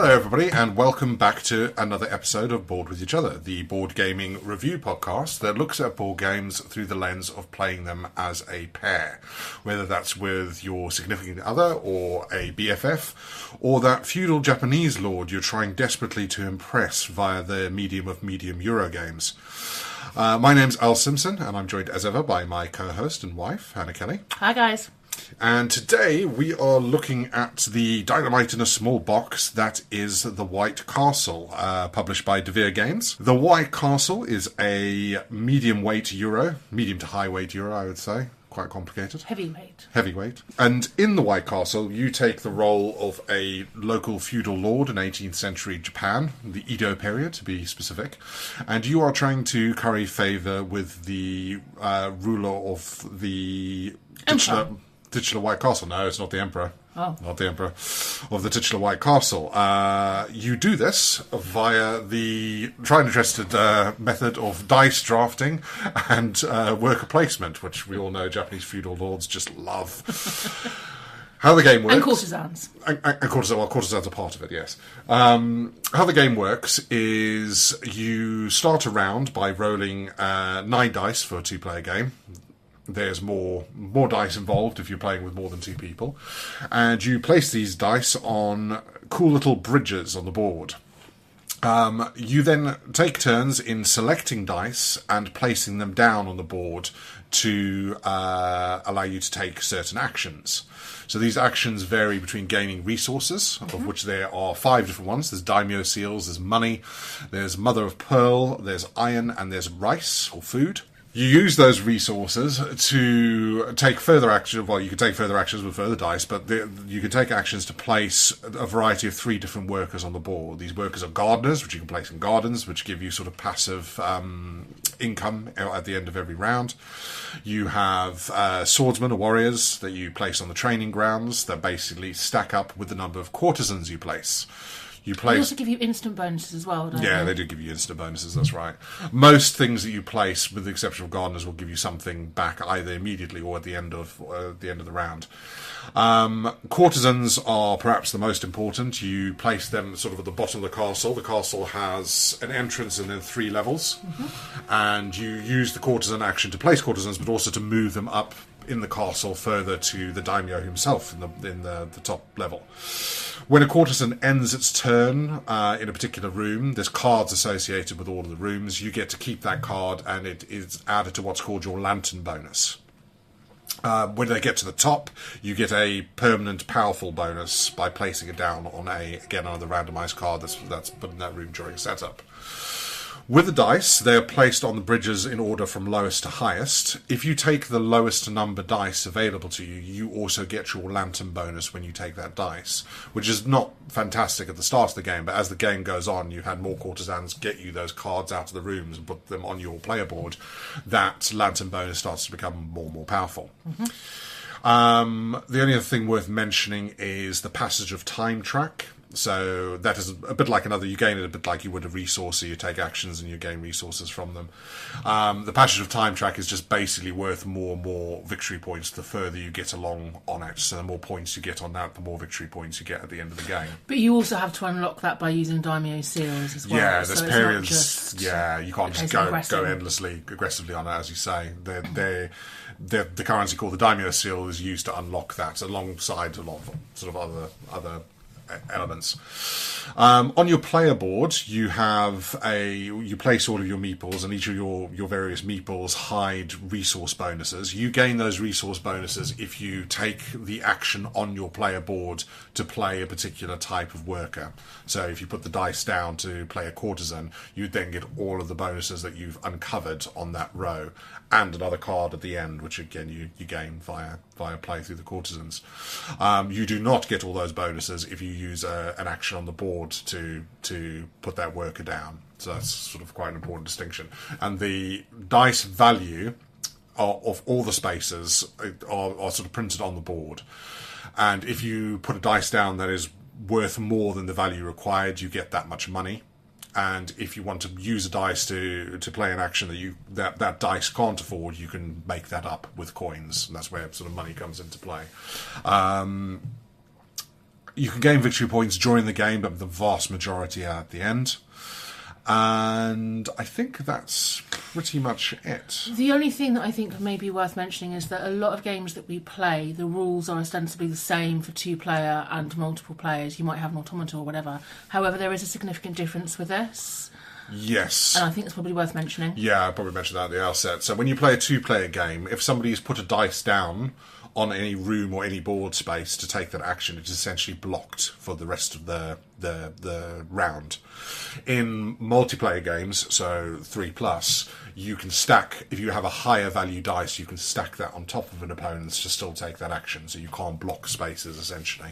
Hello everybody and welcome back to another episode of Board With Each Other, the board gaming review podcast that looks at board games through the lens of playing them as a pair, whether that's with your significant other or a BFF or that feudal Japanese lord you're trying desperately to impress via the medium of medium Euro games. My name's Al Simpson and I'm joined as ever by my co-host and wife, Hannah Kelly. Hi guys. And today we are looking at the dynamite in a small box that is The White Castle, published by De Vere Games. The White Castle is a medium to high weight euro, I would say. Quite complicated. Heavyweight. And in The White Castle, you take the role of a local feudal lord in 18th century Japan, the Edo period to be specific, and you are trying to curry favour with the ruler of the titular White Castle. No, it's not the Emperor. Oh. Not the Emperor. Of the titular White Castle. You do this via the tried and trusted method of dice drafting and worker placement, which we all know Japanese feudal lords just love. How the game works... And courtesans. And courtesans are part of it, yes. How the game works is you start a round by rolling 9 dice for a two-player game. There's more dice involved if you're playing with more than 2 people. And you place these dice on cool little bridges on the board. You then take turns in selecting dice and placing them down on the board to allow you to take certain actions. So these actions vary between gaining resources, of which there are 5 different ones. There's daimyo seals, there's money, there's mother of pearl, there's iron, and there's rice or food. You use those resources to take further action. Well, you can take further actions with further dice, but you can take actions to place a variety of 3 different workers on the board. These workers are gardeners, which you can place in gardens, which give you sort of passive income at the end of every round. You have swordsmen or warriors that you place on the training grounds that basically stack up with the number of courtesans you place. They also give you instant bonuses as well, don't they? Yeah, they do give you instant bonuses, that's right. Most things that you place, with the exception of gardeners, will give you something back either immediately or at the end of the round. Courtesans are perhaps the most important. You place them sort of at the bottom of the castle. The castle has an entrance and then 3 levels. Mm-hmm. And you use the courtesan action to place courtesans, but also to move them up in the castle further to the daimyo himself in the top level. When a courtesan ends its turn in a particular room, there's cards associated with all of the rooms. You get to keep that card, and it is added to what's called your lantern bonus. When they get to the top, you get a permanent powerful bonus by placing it down on another randomised card that's put in that room during setup. With the dice, they are placed on the bridges in order from lowest to highest. If you take the lowest number dice available to you, you also get your lantern bonus when you take that dice, which is not fantastic at the start of the game, but as the game goes on, you've had more courtesans get you those cards out of the rooms and put them on your player board. That lantern bonus starts to become more and more powerful. Mm-hmm. The only other thing worth mentioning is the passage of time track. So that is a bit like you gain it a bit like you would a resource, so you take actions and you gain resources from them. The passage of time track is just basically worth more and more victory points the further you get along on it. So the more points you get on that, the more victory points you get at the end of the game. But you also have to unlock that by using daimyo seals as well. Yeah, there's so periods. Yeah, you can't just go endlessly aggressively on it, as you say. The currency called the daimyo seal is used to unlock that alongside a lot of sort of other elements. On your player board, you place all of your meeples, and each of your various meeples hide resource bonuses. You gain those resource bonuses if you take the action on your player board to play a particular type of worker. So if you put the dice down to play a courtesan, you then get all of the bonuses that you've uncovered on that row, and another card at the end, which again you gain via play through the courtesans. You do not get all those bonuses if you use an action on the board to put that worker down. So that's sort of quite an important distinction. And the dice value of all the spaces are sort of printed on the board. And if you put a dice down that is worth more than the value required, you get that much money. And if you want to use a dice to play an action that dice can't afford, you can make that up with coins, and that's where sort of money comes into play. You can gain victory points during the game, but the vast majority are at the end. And I think that's pretty much it. The only thing that I think may be worth mentioning is that a lot of games that we play, the rules are ostensibly the same for 2-player and multiple players. You might have an automata or whatever. However, there is a significant difference with this. Yes. And I think it's probably worth mentioning. Yeah, I probably mentioned that at the outset. So when you play a 2-player game, if somebody's put a dice down on any room or any board space to take that action, it's essentially blocked for the rest of the round. In multiplayer games, so 3+, you can stack, if you have a higher value dice, you can stack that on top of an opponent's to still take that action, so you can't block spaces, essentially,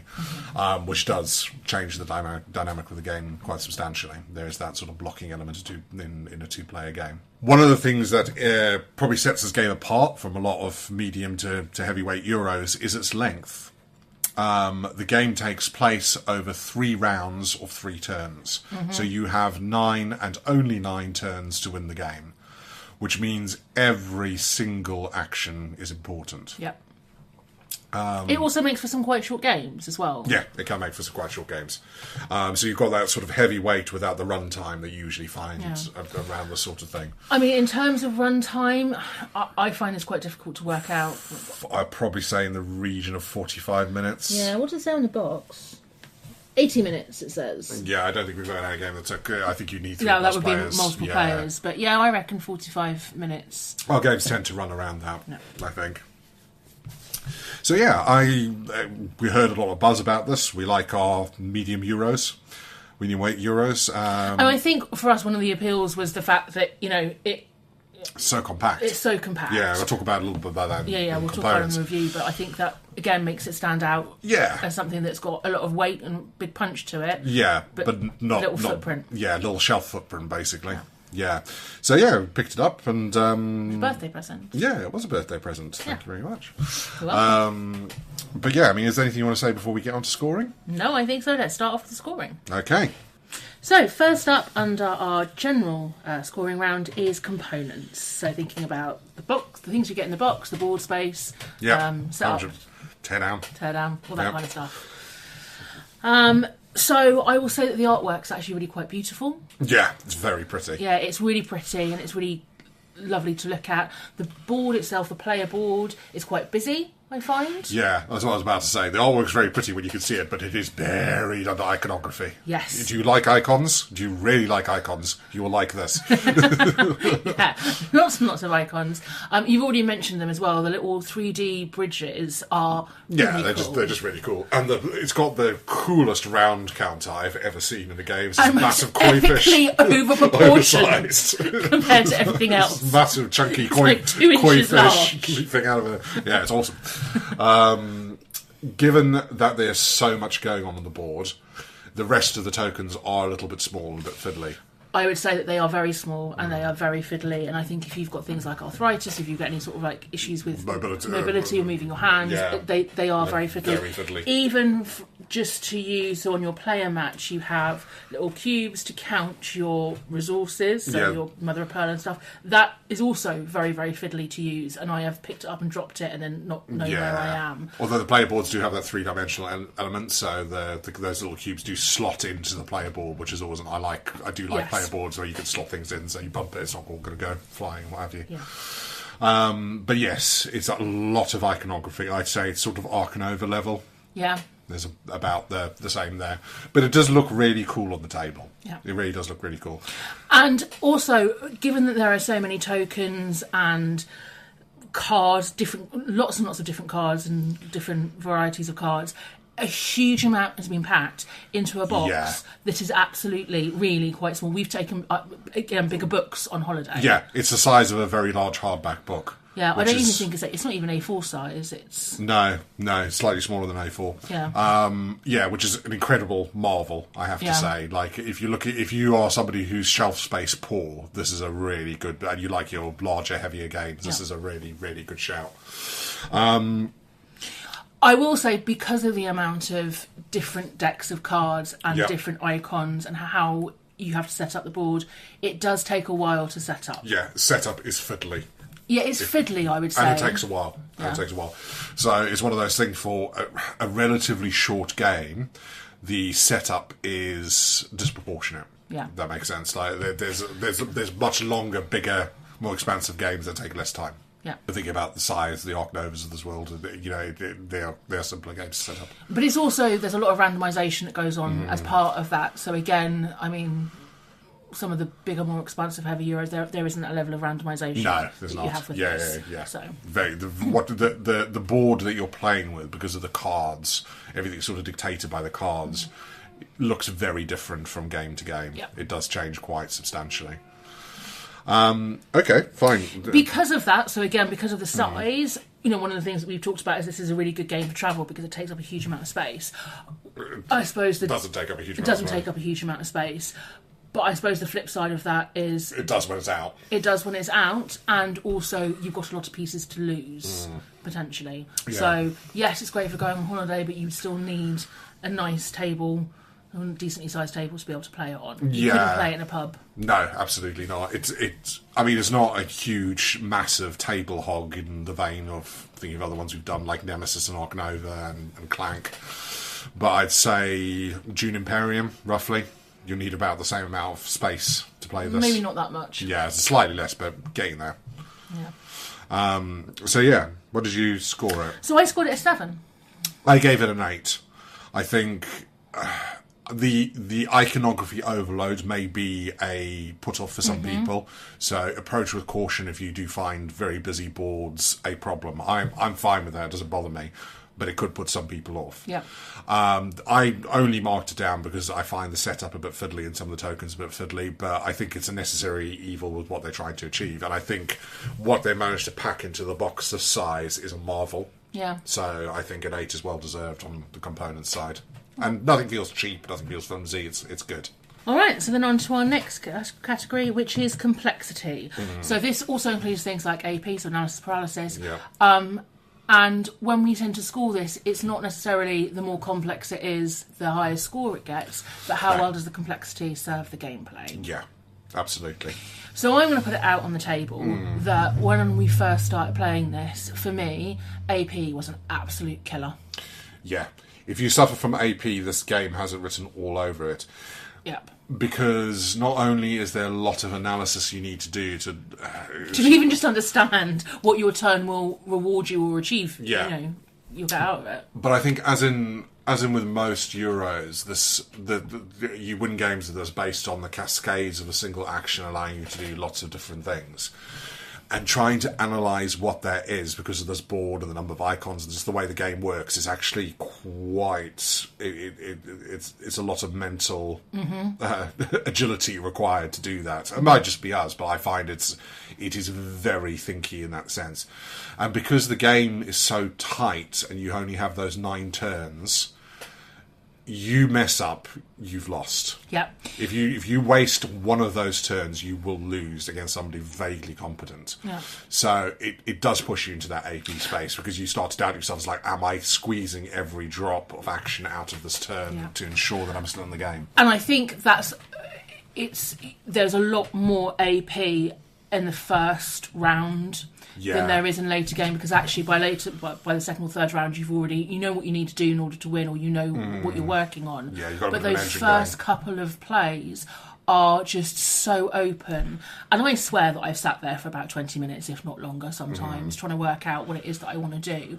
which does change the dynamic of the game quite substantially. There is that sort of blocking element in a 2-player game. One of the things that probably sets this game apart from a lot of medium to heavyweight Euros is its length. The game takes place over 3 rounds of 3 turns. So you have 9 and only 9 turns to win the game, which means every single action is important. Yep. It also makes for some quite short games as well. Yeah, it can make for some quite short games. So you've got that sort of heavy weight without the run time that you usually find around this sort of thing. I mean, in terms of run time, I find it's quite difficult to work out. I'd probably say in the region of 45 minutes. Yeah, what does it say on the box? 80 minutes, it says. Yeah, I don't think we've got a game that's okay. I think you need 3+ that would players. Be multiple players. But yeah, I reckon 45 minutes. Our games tend to run around that, I think. So yeah, we heard a lot of buzz about this. We like our medium Euros, medium weight Euros. And I think for us, one of the appeals was the fact that it's so compact. It's so compact. Yeah, we'll talk about a little bit about that. Yeah, we'll talk about it in the review. But I think that again makes it stand out. Yeah, as something that's got a lot of weight and big punch to it. Yeah, but not little footprint. Yeah, little shelf footprint basically. Yeah. So yeah, we picked it up and birthday present. Yeah, it was a birthday present. Yeah. Thank you very much. You're welcome. But yeah, I mean, is there anything you want to say before we get on to scoring? No, I think so. Let's start off with the scoring. Okay. So first up under our general scoring round is components. So thinking about the box, the things you get in the box, the board space, setup, tear down, all that kind of stuff. So I will say that the artwork's actually really quite beautiful. Yeah, it's very pretty. Yeah, it's really pretty and it's really lovely to look at. The board itself, the player board, is quite busy, I find. Yeah, that's what I was about to say. The artwork's very pretty when you can see it, but it is buried under iconography. Yes. Do you like icons? Do you really like icons? You will like this. Yeah, lots and lots of icons. You've already mentioned them as well. The little 3D bridges are really cool. They're just really cool. And it's got the coolest round counter I've ever seen in a game. It's this massive koi fish. Overproportioned compared to everything else. Massive chunky koi fish leaping out of it. Yeah, it's awesome. Given that there's so much going on the board, the rest of the tokens are a little bit small and a bit fiddly. I would say that they are very small and they are very fiddly, and I think if you've got things like arthritis, if you've got any sort of like issues with mobility or moving your hands, they are very fiddly. Very fiddly. Even just to use, so on your player match you have little cubes to count your resources, so your mother of pearl and stuff. That is also very, very fiddly to use, and I have picked it up and dropped it and then not know where I am. Although the player boards do have that 3-dimensional element, so those little cubes do slot into the player board, which is awesome. I do like player boards where you can slot things in, so you bump it, it's not all going to go flying, what have you. Yeah. But yes, it's a lot of iconography. I'd say it's sort of Ark and Over level. Yeah. There's about the same there. But it does look really cool on the table. Yeah. It really does look really cool. And also, given that there are so many tokens and cards, lots and lots of different cards and different varieties of cards, a huge amount has been packed into a box that is absolutely really quite small. We've taken bigger books on holiday. Yeah, it's the size of a very large hardback book. Yeah, I don't even think it's not even A4 size. It's no, it's slightly smaller than A4. Yeah, which is an incredible marvel, I have to say. Like, if you are somebody who's shelf space poor, this is a really good, and you like your larger, heavier games, this is a really, really good shout. I will say, because of the amount of different decks of cards and different icons and how you have to set up the board, it does take a while to set up. Yeah, setup is fiddly. Yeah, it's fiddly, I would say. And it takes a while. So it's one of those things for a relatively short game. The setup is disproportionate. Yeah, that makes sense. Like there's much longer, bigger, more expansive games that take less time. Yeah, Think about the size, the Ark Novas of this world. They're simpler games to set up. But it's also there's a lot of randomisation that goes on as part of that. So again, I mean, some of the bigger, more expansive, heavy Euros, there isn't a level of randomisation. No, there's that not. You have with this. Yeah. So The board that you're playing with, because of the cards, everything's sort of dictated by the cards, looks very different from game to game. Yep. It does change quite substantially. Okay, fine. Because of that, so again, because of the size, one of the things that we've talked about is this is a really good game for travel because it takes up a huge amount of space. I suppose it doesn't take up a huge amount. It doesn't take up a huge amount of space. But I suppose the flip side of that is... It does when it's out. It does when it's out, and also you've got a lot of pieces to lose, potentially. Yeah. So, yes, it's great for going on holiday, but you still need a nice table, a decently sized table to be able to play it on. You couldn't play it in a pub. No, absolutely not. It's not a huge, massive table hog in the vein of thinking of other ones we've done, like Nemesis and Ark Nova and Clank. But I'd say Dune Imperium, roughly. You need about the same amount of space to play this. Maybe not that much. Yeah, it's slightly less, but getting there. Yeah. What did you score it? So I scored it a 7. I gave it an 8. I think the iconography overload may be a put-off for some people, so approach with caution if you do find very busy boards a problem. I'm fine with that, it doesn't bother me. But it could put some people off. Yeah. I only marked it down because I find the setup a bit fiddly and some of the tokens a bit fiddly, but I think it's a necessary evil with what they're trying to achieve. And I think what they managed to pack into the box this size is a marvel. Yeah. So I think an 8 is well deserved on the component side. And nothing feels cheap, nothing feels flimsy, it's good. All right, so then on to our next category, which is complexity. So this also includes things like AP, so analysis paralysis. Yeah. And when we tend to score this, it's not necessarily the more complex it is, the higher score it gets, but how well does the complexity serve the gameplay? Yeah, absolutely. So I'm going to put it out on the table that when we first started playing this, for me, AP was an absolute killer. Yeah. If you suffer from AP, this game has it written all over it. Yep. Because not only is there a lot of analysis you need to do to even just understand what your turn will reward you or achieve, you'll get out of it. But I think, as in with most Euros, you win games with this based on the cascades of a single action, allowing you to do lots of different things. And trying to analyse what that is because of this board and the number of icons and just the way the game works is actually quite... It's a lot of mental agility required to do that. It might just be us, but I find it is very thinky in that sense. And because the game is so tight and you only have those 9 turns... You mess up, you've lost. Yep. If you waste one of those turns, you will lose against somebody vaguely competent. Yeah. So it does push you into that AP space because you start to doubt yourself. It's like, am I squeezing every drop of action out of this turn to ensure that I'm still in the game? And I think there's a lot more AP in the first round than there is in later game, because actually by the second or third round you know what you need to do in order to win, or you know what you're working on. Yeah, you've got to but those first couple of plays are just so open, and I swear that I've sat there for about 20 minutes, if not longer sometimes, trying to work out what it is that I want to do.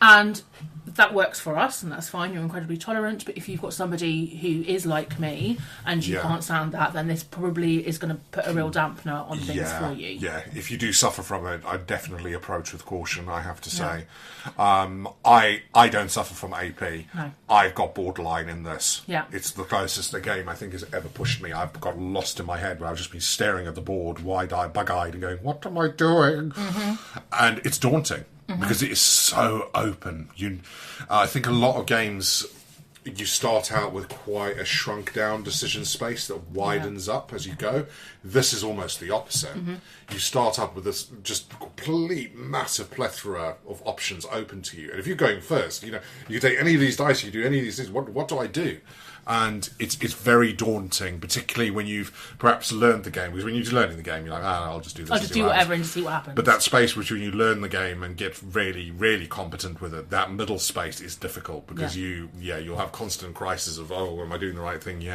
And that works for us, and that's fine, you're incredibly tolerant. But if you've got somebody who is like me and you can't stand that, then this probably is going to put a real dampener on things for you. Yeah, if you do suffer from it, I'd definitely approach with caution, I have to say. I don't suffer from AP. No. I've got borderline in this. Yeah. It's the closest the game I think has ever pushed me. I've got lost in my head where I've just been staring at the board, wide-eyed, bug-eyed, and going, what am I doing? And it's daunting because it is so open. I think a lot of games, you start out with quite a shrunk-down decision space that widens up as you go. This is almost the opposite. You start up with this just complete massive plethora of options open to you. And if you're going first, you can take any of these dice, you do any of these things. What do I do? And it's very daunting, particularly when you've perhaps learned the game. Because when you're learning the game, you're like, I'll just do this. I'll just do whatever and just see what happens. But that space between you learn the game and get really, really competent with it, that middle space is difficult because you'll have constant crises of, am I doing the right thing?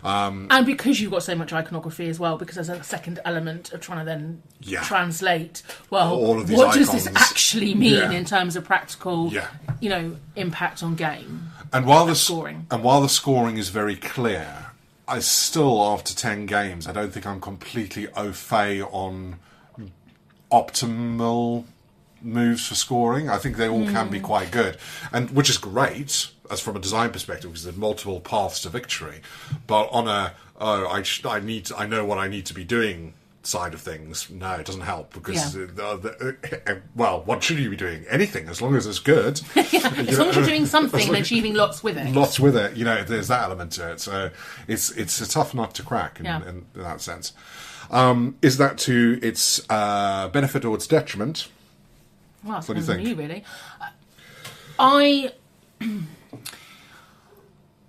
And because you've got so much iconography as well, because there's a second element of trying to then translate, all of these what icons. does this actually mean in terms of practical, impact on game? And while the scoring is very clear, I still, after 10 games, I don't think I'm completely au fait on optimal moves for scoring. I think they all can be quite good, and which is great as from a design perspective because there's multiple paths to victory. But on I know what I need to be doing side of things, no, it doesn't help because what should you be doing? Anything, as long as it's good. As long as you're doing something and achieving lots with it. There's that element to it. So it's a tough nut to crack in that sense. Is that to its benefit or its detriment? Well, what do you think? You really.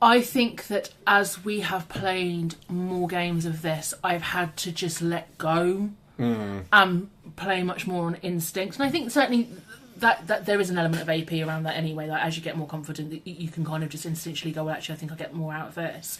I think that as we have played more games of this, I've had to just let go and play much more on instinct. And I think certainly that there is an element of AP around that anyway. Like as you get more confident, you can kind of just instinctually go, well, actually, I think I'll get more out of this.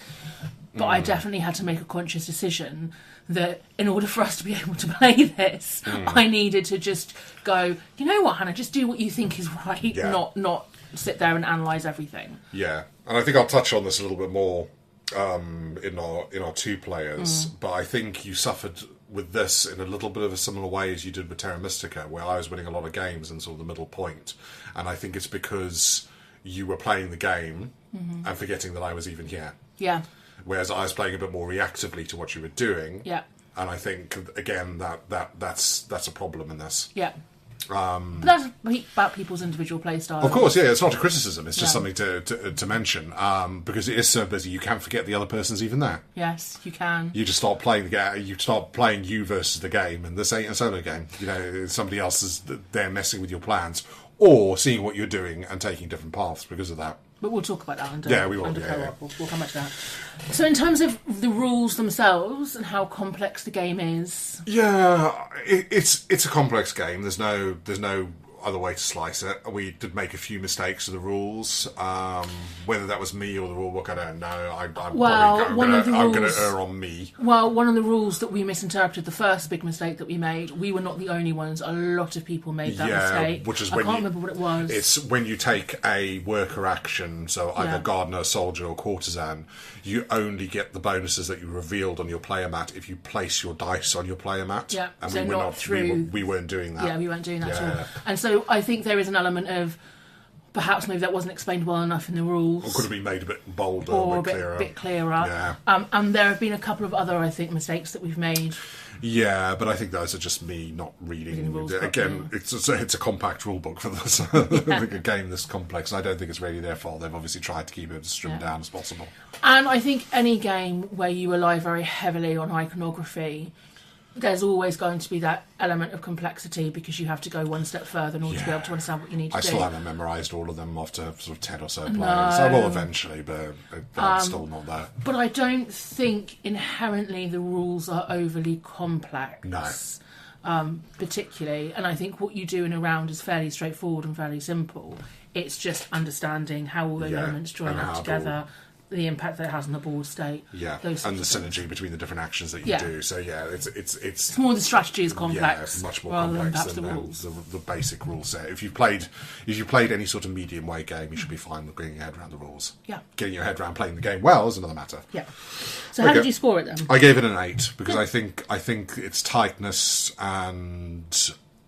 But I definitely had to make a conscious decision that in order for us to be able to play this, I needed to just go, you know what, Hannah, just do what you think is right, not sit there and analyse everything. Yeah, and I think I'll touch on this a little bit more in our two players, but I think you suffered with this in a little bit of a similar way as you did with Terra Mystica, where I was winning a lot of games in sort of the middle point, and I think it's because you were playing the game and forgetting that I was even here. Yeah. Whereas I was playing a bit more reactively to what you were doing. Yeah. And I think again that's a problem in this. Yeah. But that's about people's individual play styles. Of course, it's not a criticism. It's just something to mention because it is so busy. You can forget the other person's even there. Yes, you can. You just start playing the game. You start playing you versus the game, and this ain't a solo game. Somebody else is there messing with your plans or seeing what you're doing and taking different paths because of that. But we'll talk about that under we will. Under co-op. We'll come back to that. So in terms of the rules themselves and how complex the game is... Yeah, it's a complex game. There's no other way to slice it. We did make a few mistakes with the rules. Whether that was me or the rulebook, I don't know. I'm going to err on me. Well, one of the rules that we misinterpreted, the first big mistake that we made, we were not the only ones. A lot of people made that mistake. Which is I can't remember what it was. It's when you take a worker action, so either gardener, soldier or courtesan, you only get the bonuses that you revealed on your player mat if you place your dice on your player mat. Yeah, and so we weren't doing that. Yeah, we weren't doing that at all. And so I think there is an element of perhaps maybe that wasn't explained well enough in the rules. Or could have been made a bit bolder or a bit clearer. Yeah. And there have been a couple of other, I think, mistakes that we've made. Yeah, but I think those are just me not reading. Again, it's a compact rule book for this. I think a game this complex. I don't think it's really their fault. They've obviously tried to keep it as trimmed down as possible. And I think any game where you rely very heavily on iconography, there's always going to be that element of complexity because you have to go one step further in order to be able to understand what you need to do. I still haven't memorised all of them after sort of 10 or so players. I will eventually, but I'm still not there. But I don't think inherently the rules are overly complex. No. Particularly. And I think what you do in a round is fairly straightforward and fairly simple. It's just understanding how all those elements join up together. The impact that it has on the board state, and the synergy between the different actions that you do. So it's more the strategy is complex, much more complex than the basic rule set. If you've played any sort of medium way game, you should be fine with getting your head around the rules. Yeah, getting your head around playing the game well is another matter. Yeah. So how did you score it then? I gave it an 8 because I think its tightness and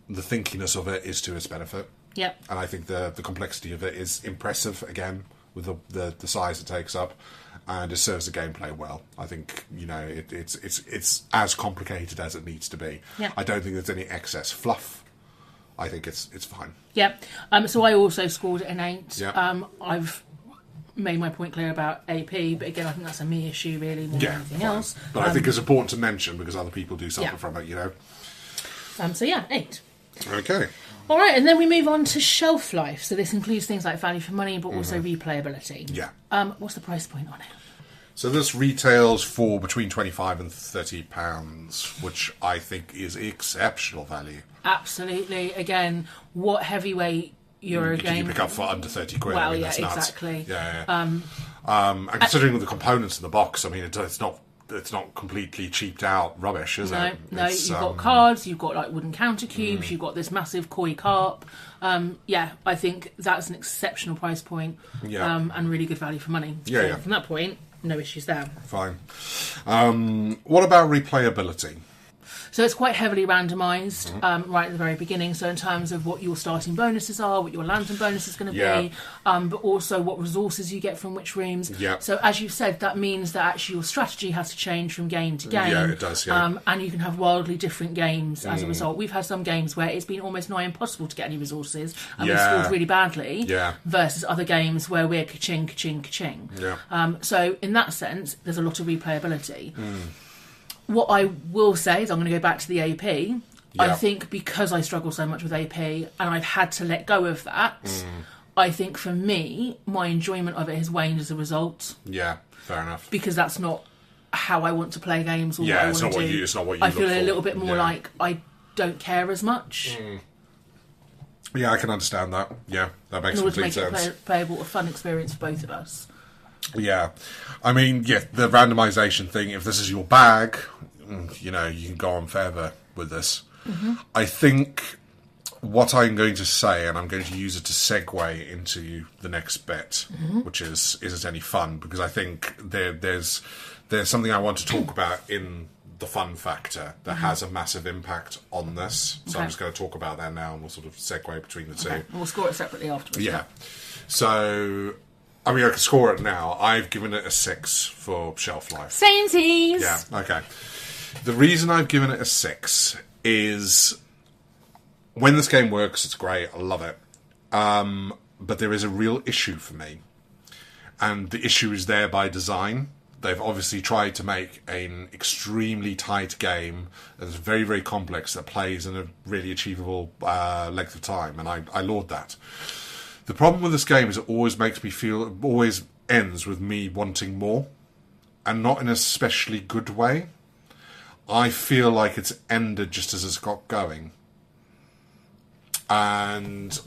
the thinkiness of it is to its benefit. Yeah, and I think the complexity of it is impressive again. With the size it takes up, and it serves the gameplay well. I think it's as complicated as it needs to be. Yeah. I don't think there's any excess fluff. I think it's fine. Yeah. So I also scored it an 8. Yeah. I've made my point clear about AP, but again, I think that's a me issue really more than anything else. But I think it's important to mention because other people do suffer from it. So 8. Okay. All right, and then we move on to shelf life. So this includes things like value for money, but also replayability. Yeah. What's the price point on it? So this retails for between £25 and £30, which I think is exceptional value. Absolutely. Again, what heavyweight Euro game you pick up for under 30 quid? Well, I mean, yeah, that's nuts. exactly. Yeah. And considering the components in the box, I mean, it's not completely cheaped out rubbish, is it? No, you've got cards, you've got like wooden counter cubes, you've got this massive koi carp. I think that's an exceptional price point, and really good value for money. So from that point, no issues there. Fine. What about replayability? So it's quite heavily randomised right at the very beginning. So in terms of what your starting bonuses are, what your lantern bonus is going to be, but also what resources you get from which rooms. Yeah. So as you've said, that means that actually your strategy has to change from game to game. Yeah, it does, yeah. And you can have wildly different games as a result. We've had some games where it's been almost nigh impossible to get any resources and we've scored really badly versus other games where we're ka-ching, ka-ching, ka-ching. Yeah. So in that sense, there's a lot of replayability. What I will say is I'm going to go back to the AP. Yeah. I think because I struggle so much with AP and I've had to let go of that, I think for me, my enjoyment of it has waned as a result. Yeah, fair enough. Because that's not how I want to play games or what I want to do. It's not what you I feel a little bit more like I don't care as much. Yeah, I can understand that. Yeah, that makes complete sense. In order to make it playable, a fun experience for both of us. Yeah. I mean, the randomisation thing, if this is your bag, you can go on forever with this. I think what I'm going to say, and I'm going to use it to segue into the next bit, which is it any fun? Because I think there's something I want to talk about in the fun factor that has a massive impact on this. So I'm just going to talk about that now, and we'll sort of segue between the two. And we'll score it separately afterwards. Yeah. So, I mean, I can score it now. I've given it a 6 for shelf life. Sainties! Yeah, okay. The reason I've given it a 6 is when this game works, it's great. I love it. But there is a real issue for me. And the issue is there by design. They've obviously tried to make an extremely tight game that's very, very complex that plays in a really achievable length of time. And I laud that. The problem with this game is it always makes me feel, it always ends with me wanting more. And not in a especially good way. I feel like it's ended just as it's got going. And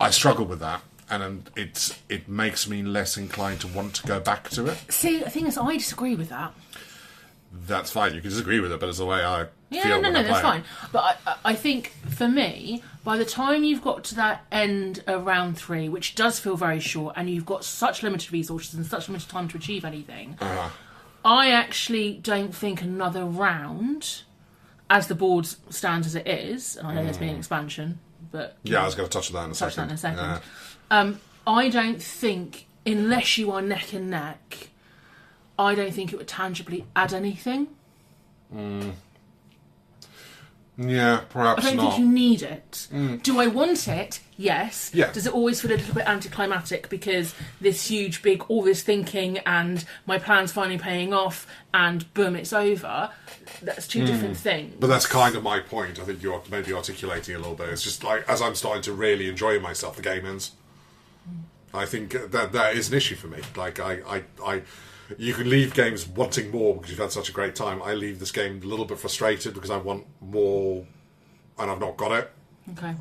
I struggle with that. And it makes me less inclined to want to go back to it. See, the thing is, I disagree with that. That's fine. You can disagree with it, but it's the way I feel. No, that's fine. But I think, for me, by the time you've got to that end of round 3, which does feel very short, and you've got such limited resources and such limited time to achieve anything, I actually don't think another round, as the board stands as it is, and I know there's been an expansion, but... Yeah, I was going to touch on that in a second. Yeah. I don't think, unless you are neck and neck, I don't think it would tangibly add anything. Yeah, perhaps not. I don't think you need it. Do I want it? Yes. Yeah. Does it always feel a little bit anticlimactic because this huge, big, all this thinking and my plan's finally paying off and boom, it's over? That's two different things. But that's kind of my point. I think you're maybe articulating a little bit. It's just like, as I'm starting to really enjoy myself, the game ends. I think that is an issue for me. Like, you can leave games wanting more because you've had such a great time. I leave this game a little bit frustrated because I want more, and I've not got it. Okay.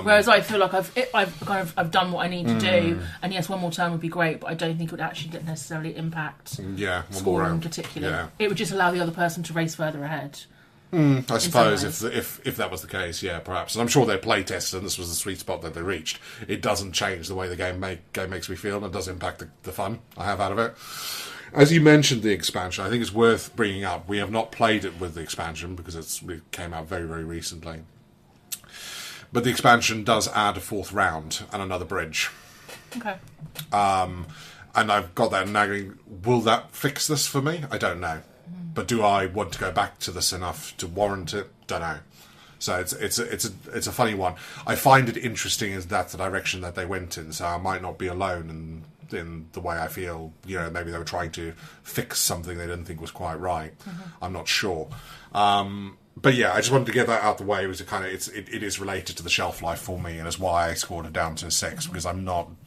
Whereas I feel like I've done what I need to do, and yes, one more turn would be great, but I don't think it would actually necessarily impact scoring particularly. Yeah. It would just allow the other person to race further ahead. I suppose if that was the case, yeah, perhaps. And I'm sure they play tested and this was the sweet spot that they reached. It doesn't change the way the game makes me feel, and it does impact the fun I have out of it. As you mentioned the expansion, I think it's worth bringing up. We have not played it with the expansion because it came out very, very recently. But the expansion does add a 4th round and another bridge. Okay. And I've got that nagging. Will that fix this for me? I don't know. But do I want to go back to this enough to warrant it? Don't know. So it's a funny one. I find it interesting as that's the direction that they went in. So I might not be alone in the way I feel. Maybe they were trying to fix something they didn't think was quite right. I'm not sure. But yeah, I just wanted to get that out the way. It was it is related to the shelf life for me, and that's why I scored it down to a 6, because I'm not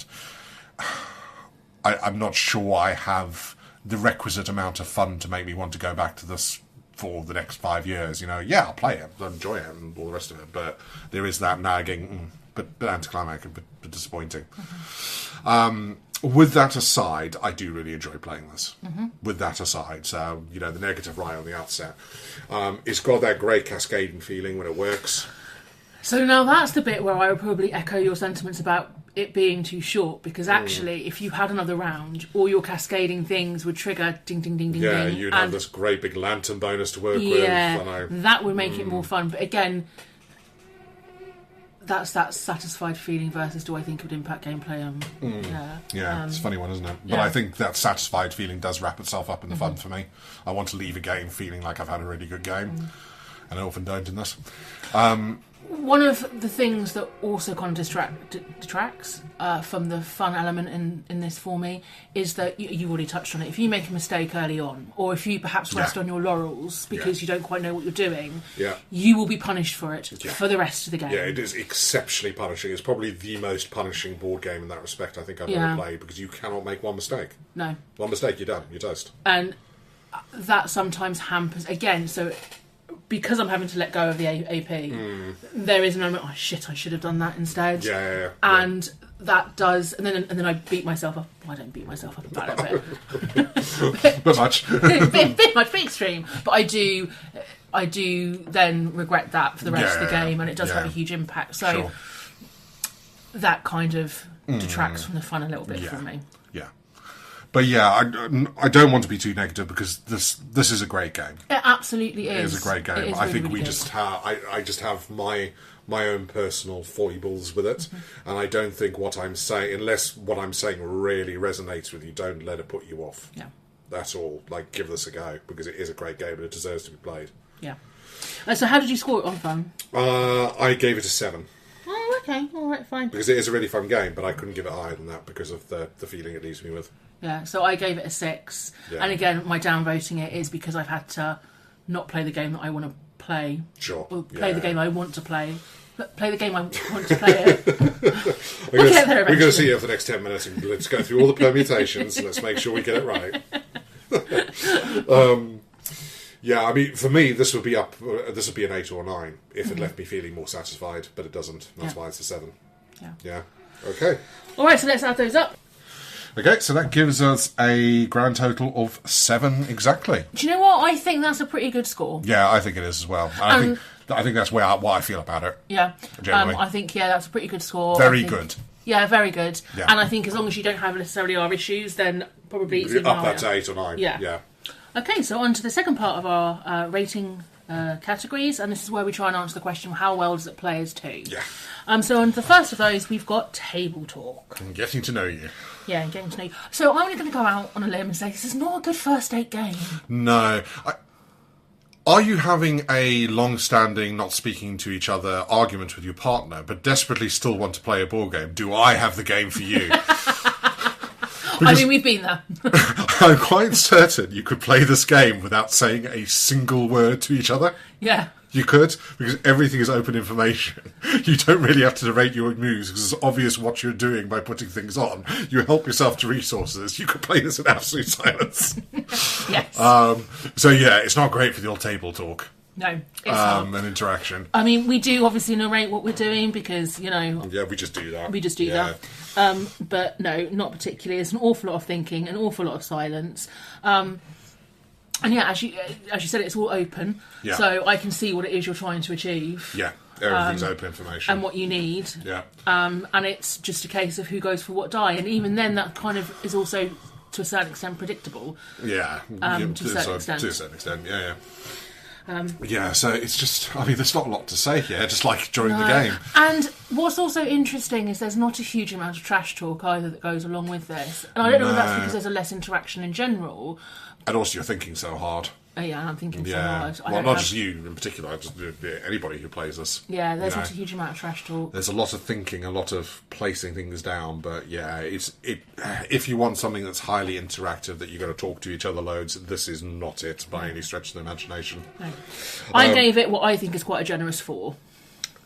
sure I have the requisite amount of fun to make me want to go back to this for the next 5 years. Yeah, I'll play it, I'll enjoy it, and all the rest of it. But there is that nagging, but anticlimactic, but disappointing. With that aside, I do really enjoy playing this. With that aside, so the negative right on the outset, it's got that great cascading feeling when it works. So now that's the bit where I would probably echo your sentiments about it being too short, because actually, if you had another round, all your cascading things would trigger ding, ding, ding, ding, ding. Yeah, you'd have this great big lantern bonus to work with. Yeah, that would make it more fun. But again, that's that satisfied feeling versus do I think it would impact gameplay? Yeah, it's a funny one, isn't it? But I think that satisfied feeling does wrap itself up in the fun for me. I want to leave a game feeling like I've had a really good game, and I often don't in this. One of the things that also kind of detracts from the fun element in this for me is that you already touched on it. If you make a mistake early on, or if you perhaps rest on your laurels because you don't quite know what you're doing, you will be punished for it for the rest of the game. Yeah, it is exceptionally punishing. It's probably the most punishing board game in that respect I think I've ever played, because you cannot make one mistake. No. One mistake, you're done. You're toast. And that sometimes hampers, again, so because I'm having to let go of the AP, there is a moment, oh shit, I should have done that instead. Yeah. And that does, and then I beat myself up. Well, I don't beat myself up about it, but much. bit much, bit extreme. But I do then regret that for the rest of the game, and it does have a huge impact. So that kind of detracts from the fun a little bit for me. Yeah. But I don't want to be too negative, because this is a great game. It absolutely is. It is a great game. I think really I just have my own personal foibles with it, and I don't think what I'm saying, unless what I'm saying really resonates with you, don't let it put you off. Yeah. That's all. Give this a go, because it is a great game and it deserves to be played. Yeah. So how did you score it on fun? I gave it a 7. Oh, okay. All right, fine. Because it is a really fun game, but I couldn't give it higher than that because of the feeling it leaves me with. Yeah, so I gave it a 6. Yeah. And again, my downvoting it is because I've had to not play the game that I want to play. Sure. Or play the game I want to play. Play the game I want to play it. We'll get there eventually. We're going to see you for the next 10 minutes, and let's go through all the permutations and let's make sure we get it right. I mean, for me, this would be an 8 or a 9 if it left me feeling more satisfied, but it doesn't. That's why it's a 7. Yeah. Okay. All right, so let's add those up. Okay, so that gives us a grand total of 7 exactly. Do you know what? I think that's a pretty good score. Yeah, I think it is as well. And I think that's what I feel about it. Yeah. I think, that's a pretty good score. Very good. Yeah, very good. Yeah. And I think as long as you don't have necessarily our issues, then probably it's even up higher. that to 8 or 9. Yeah. Okay, so on to the second part of our rating categories, and this is where we try and answer the question, how well does it play as 2? Yeah. So on the first of those, we've got table talk. And getting to know you. Yeah, getting to know you. So I'm going to go out on a limb and say this is not a good first date game. No. Are you having a long-standing, not speaking to each other argument with your partner, but desperately still want to play a board game? Do I have the game for you? I mean, we've been there. I'm quite certain you could play this game without saying a single word to each other. Yeah. You could, because everything is open information. You don't really have to narrate your moves, because it's obvious what you're doing by putting things on. You help yourself to resources. You could play this in absolute silence. Yes. It's not great for the old table talk. No, it's not. And interaction. I mean, we do obviously narrate what we're doing because, Yeah, we just do that. We just do that. But no, not particularly. There's an awful lot of thinking, an awful lot of silence. And as you said, it's all open. Yeah. So I can see what it is you're trying to achieve. Yeah, everything's open information. And what you need. Yeah. And it's just a case of who goes for what die. And even then, that kind of is also, to a certain extent, predictable. Yeah. To a certain extent. To a certain extent, yeah. So it's just, I mean, there's not a lot to say here, just like during the game. And What's also interesting is there's not a huge amount of trash talk either that goes along with this. And I don't know if that's because there's a less interaction in general. And also you're thinking so hard. Oh, yeah, I'm thinking so hard. Well, not just you in particular, just anybody who plays this. Yeah, there's not a huge amount of trash talk. There's a lot of thinking, a lot of placing things down, but yeah, if you want something that's highly interactive, that you've got to talk to each other loads, this is not it by any stretch of the imagination. No. I gave it what I think is quite a generous 4.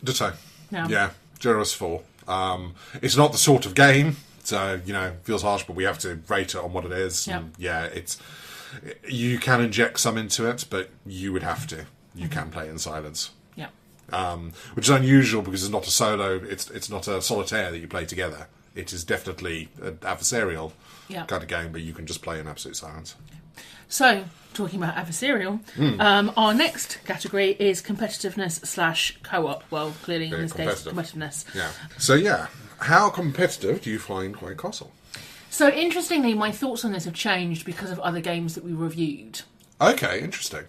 Ditto. No. Yeah, generous 4. It's not the sort of game, so, feels harsh, but we have to rate it on what it is. Yep. And yeah, you can inject some into it, but you would have to. You can play in silence. Yeah. Which is unusual because it's not a solo, it's not a solitaire that you play together. It is definitely an adversarial kind of game, but you can just play in absolute silence. So, talking about adversarial, our next category is competitiveness / co-op. Well, clearly in this case, competitiveness. Yeah. So yeah, how competitive do you find White Castle? So, interestingly, my thoughts on this have changed because of other games that we reviewed. Okay, interesting.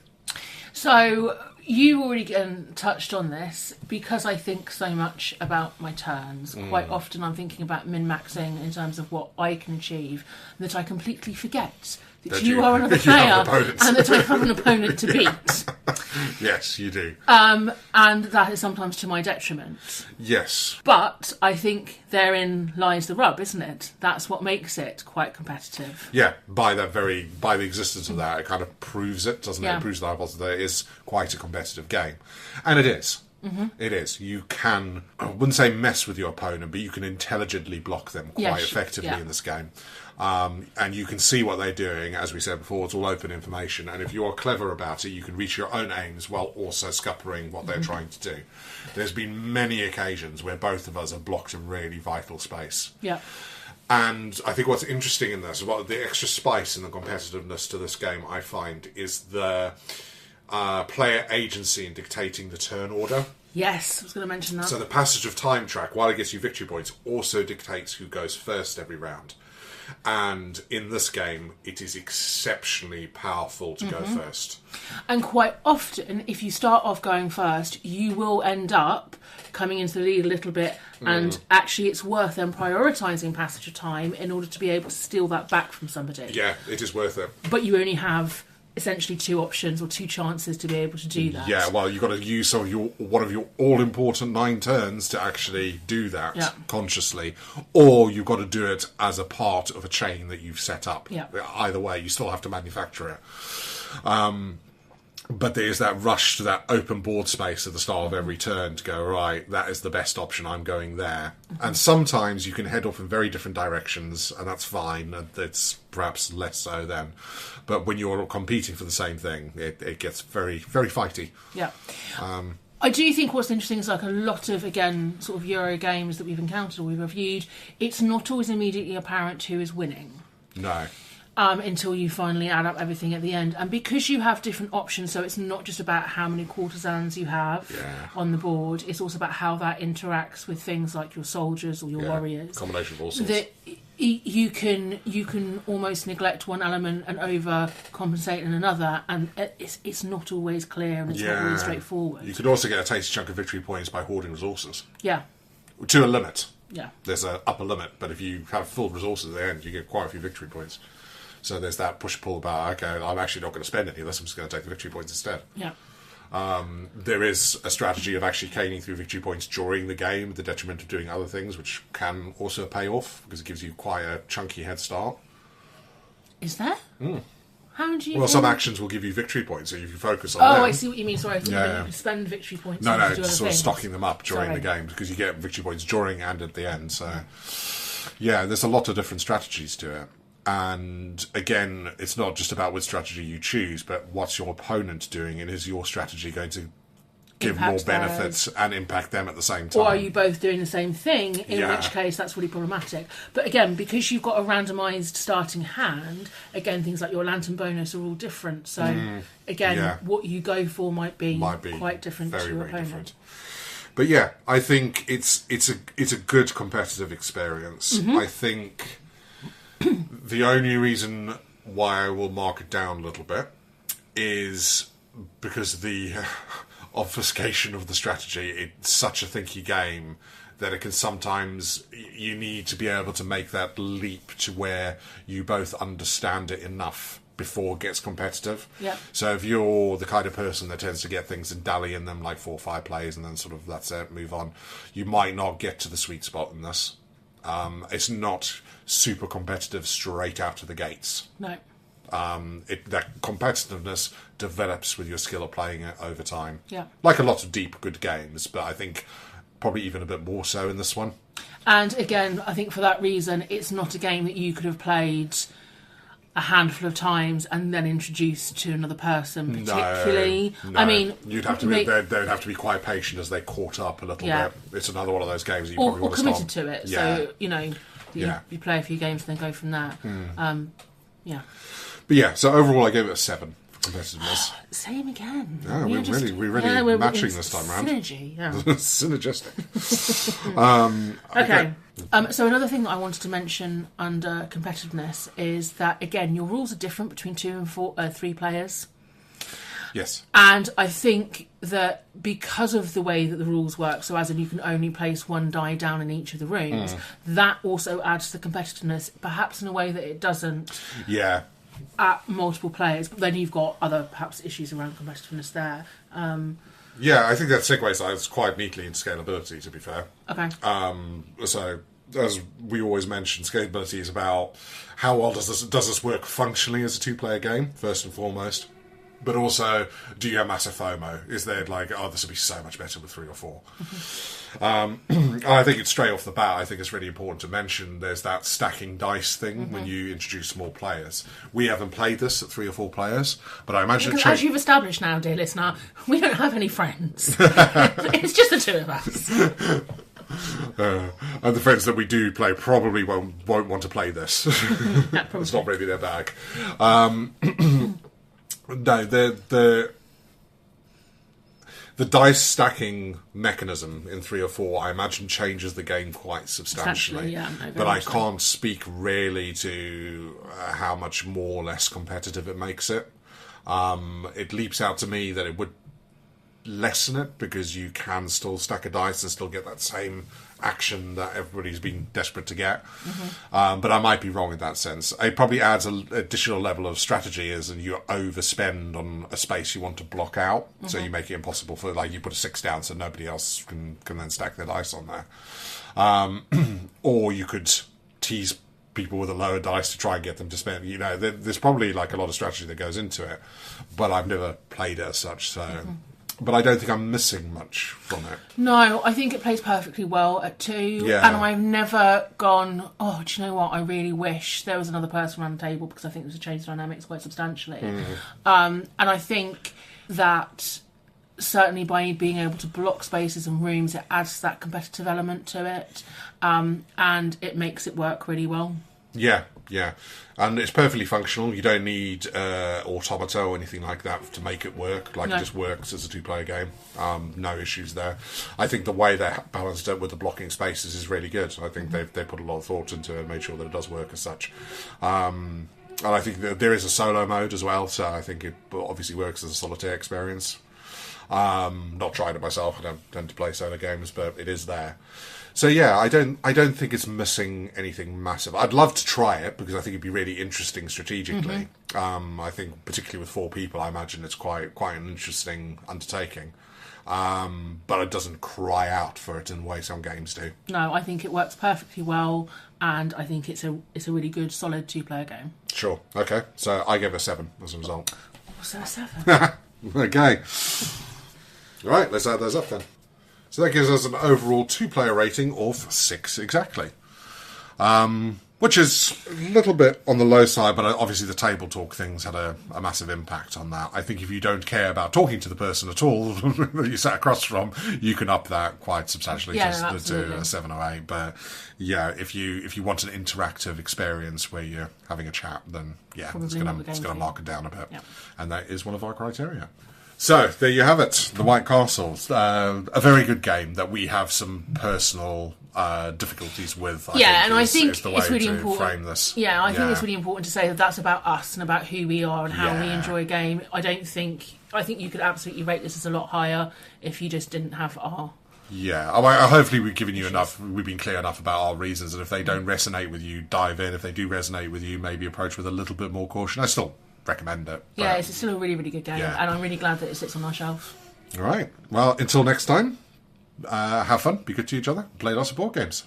So, you already touched on this, because I think so much about my turns. Quite often I'm thinking about min-maxing in terms of what I can achieve, that I completely forget that you are another player and that I have an opponent to beat. Yes, you do. And that is sometimes to my detriment. Yes. But I think therein lies the rub, isn't it? That's what makes it quite competitive. Yeah, by the existence of that, it kind of proves it, doesn't it? Yeah. It proves the hypothesis that it is quite a competitive game. And it is. Mm-hmm. It is. You can, I wouldn't say mess with your opponent, but you can intelligently block them quite effectively in this game. And you can see what they're doing. As we said before, it's all open information, and if you are clever about it, you can reach your own aims while also scuppering what they're trying to do. There's been many occasions where both of us have blocked a really vital space. Yeah. And I think what's interesting in this, what the extra spice and the competitiveness to this game, I find, is the player agency in dictating the turn order. Yes, I was going to mention that. So the passage of time track, while it gets you victory points, also dictates who goes first every round. And in this game, it is exceptionally powerful to go first. And quite often, if you start off going first, you will end up coming into the lead a little bit, and actually it's worth them prioritising passage of time in order to be able to steal that back from somebody. Yeah, it is worth it. But you only have essentially 2 options or 2 chances to be able to do that. Yeah, well, you've got to use one of your all-important 9 turns to actually do that consciously, or you've got to do it as a part of a chain that you've set up. Yeah. Either way, you still have to manufacture it. But there is that rush to that open board space at the start of every turn to go, right, that is the best option, I'm going there. And sometimes you can head off in very different directions, and that's fine. It's perhaps less so then. But when you're competing for the same thing, it gets very, very fighty. Yeah. I do think what's interesting is, like a lot of, again, sort of Euro games that we've encountered or we've reviewed, it's not always immediately apparent who is winning. No. Until you finally add up everything at the end. And because you have different options, so it's not just about how many courtesans you have on the board, it's also about how that interacts with things like your soldiers or your warriors. Combination of all sorts. That you can almost neglect one element and overcompensate in another, and it's not always clear and it's not always straightforward. You could also get a tasty chunk of victory points by hoarding resources. Yeah. To a limit. Yeah. There's an upper limit, but if you have full resources at the end, you get quite a few victory points. So there's that push-pull about, okay, I'm actually not going to spend any of this, I'm just going to take the victory points instead. Yeah. There is a strategy of actually caning through victory points during the game, at the detriment of doing other things, which can also pay off, because it gives you quite a chunky head start. Is there? How do you... Well, some actions will give you victory points, so if you focus on them... Oh, I see what you mean, sorry. I thought you could spend victory points. No, to do just other sort of things. stocking them up during the game, because you get victory points during and at the end, so... Yeah, there's a lot of different strategies to it. And again, it's not just about which strategy you choose, but what's your opponent doing, and is your strategy going to give more benefits and impact them at the same time? Or are you both doing the same thing, in which case that's really problematic. But again, because you've got a randomised starting hand, again, things like your lantern bonus are all different. So again, what you go for might be quite different to your opponent. Different. But yeah, I think it's a good competitive experience. I think the only reason why I will mark it down a little bit is because the obfuscation of the strategy. It's such a thinky game then it can sometimes, you need to be able to make that leap to where you both understand it enough before it gets competitive. Yep. So if you're the kind of person that tends to get things and dally in them like 4 or 5 plays and then sort of that's it, move on, you might not get to the sweet spot in this. It's not super competitive straight out of the gates. No. That competitiveness develops with your skill of playing it over time. Yeah. Like a lot of deep, good games, but I think probably even a bit more so in this one. And again, I think for that reason, it's not a game that you could have played a handful of times and then introduced to another person, particularly. No. I mean, you'd have to be, they'd have to be quite patient as they caught up a little bit. It's another one of those games that you probably want to committed to it. Yeah. So you play a few games and then go from there. But yeah, so overall I gave it a 7 for competitiveness. Same again. Yeah, we're really matching this time round. Synergy, yeah. Synergistic. Okay. So another thing that I wanted to mention under competitiveness is that, again, your rules are different between 2 and 3 players. Yes. And I think that because of the way that the rules work, so as in you can only place 1 die down in each of the rooms, that also adds to the competitiveness, perhaps in a way that it doesn't at multiple players. But then you've got other, perhaps, issues around competitiveness there. Yeah, I think that segues us quite neatly into scalability, to be fair. Okay. So, as we always mention, scalability is about how well does this work functionally as a 2-player game, first and foremost. But also, do you have massive FOMO? Is there like, this would be so much better with 3 or 4? And I think it's straight off the bat, I think it's really important to mention there's that stacking dice thing when you introduce more players. We haven't played this at 3 or 4 players, but I imagine... Because as you've established now, dear listener, we don't have any friends. It's just the 2 of us. And the friends that we do play probably won't want to play this. It's not really their bag. No, the dice stacking mechanism in 3 or 4, I imagine, changes the game quite substantially. But I can't speak really to how much more or less competitive it makes it. It leaps out to me that it would lessen it because you can still stack a dice and still get that same action that everybody's been desperate to get. But I might be wrong in that sense. It probably adds an additional level of strategy as you overspend on a space you want to block out. So you make it impossible for, like, you put a 6 down so nobody else can then stack their dice on there. Or you could tease people with a lower dice to try and get them to spend. There's probably like a lot of strategy that goes into it, but I've never played it as such, so... But I don't think I'm missing much from it. No, I think it plays perfectly well at 2. Yeah. And I've never gone, do you know what? I really wish there was another person around the table because I think there's a change dynamics quite substantially. And I think that certainly by being able to block spaces and rooms, it adds that competitive element to it. And it makes it work really well. Yeah. And it's perfectly functional. You don't need automata or anything like that to make it work. It just works as a 2-player game. No issues there. I think the way they balanced it with the blocking spaces is really good. I think they put a lot of thought into it and made sure that it does work as such. And I think that there is a solo mode as well, so I think it obviously works as a solitaire experience. Not tried it myself. I don't tend to play solo games, but it is there. So yeah, I don't think it's missing anything massive. I'd love to try it because I think it'd be really interesting strategically. I think particularly with 4 people, I imagine it's quite an interesting undertaking. But it doesn't cry out for it in the way some games do. No, I think it works perfectly well, and I think it's a really good, solid 2-player game. Sure. Okay. So I gave it a 7 as a result. Was that a 7? Okay. All right. Let's add those up then. So that gives us an overall 2-player rating of 6 exactly. Which is a little bit on the low side, but obviously the table talk things had a massive impact on that. I think if you don't care about talking to the person at all that you sat across from, you can up that quite substantially to a 7 or 8. But yeah, if you want an interactive experience where you're having a chat, then yeah, it's going to mark it down a bit. Yep. And that is one of our criteria. So, there you have it, The White Castle. A very good game that we have some personal difficulties with. I think it's really important. Frame this. Yeah, I think it's really important to say that that's about us and about who we are and how we enjoy a game. I think you could absolutely rate this as a lot higher if you just didn't have our Yeah, hopefully we've given you enough. We've been clear enough about our reasons, and if they don't resonate with you, dive in. If they do resonate with you, maybe approach with a little bit more caution. I still recommend it. Yeah, it's still a really, really good game, Yeah. and I'm really glad that it sits on our shelf. All right. Well, until next time, have fun, be good to each other, play lots of board games.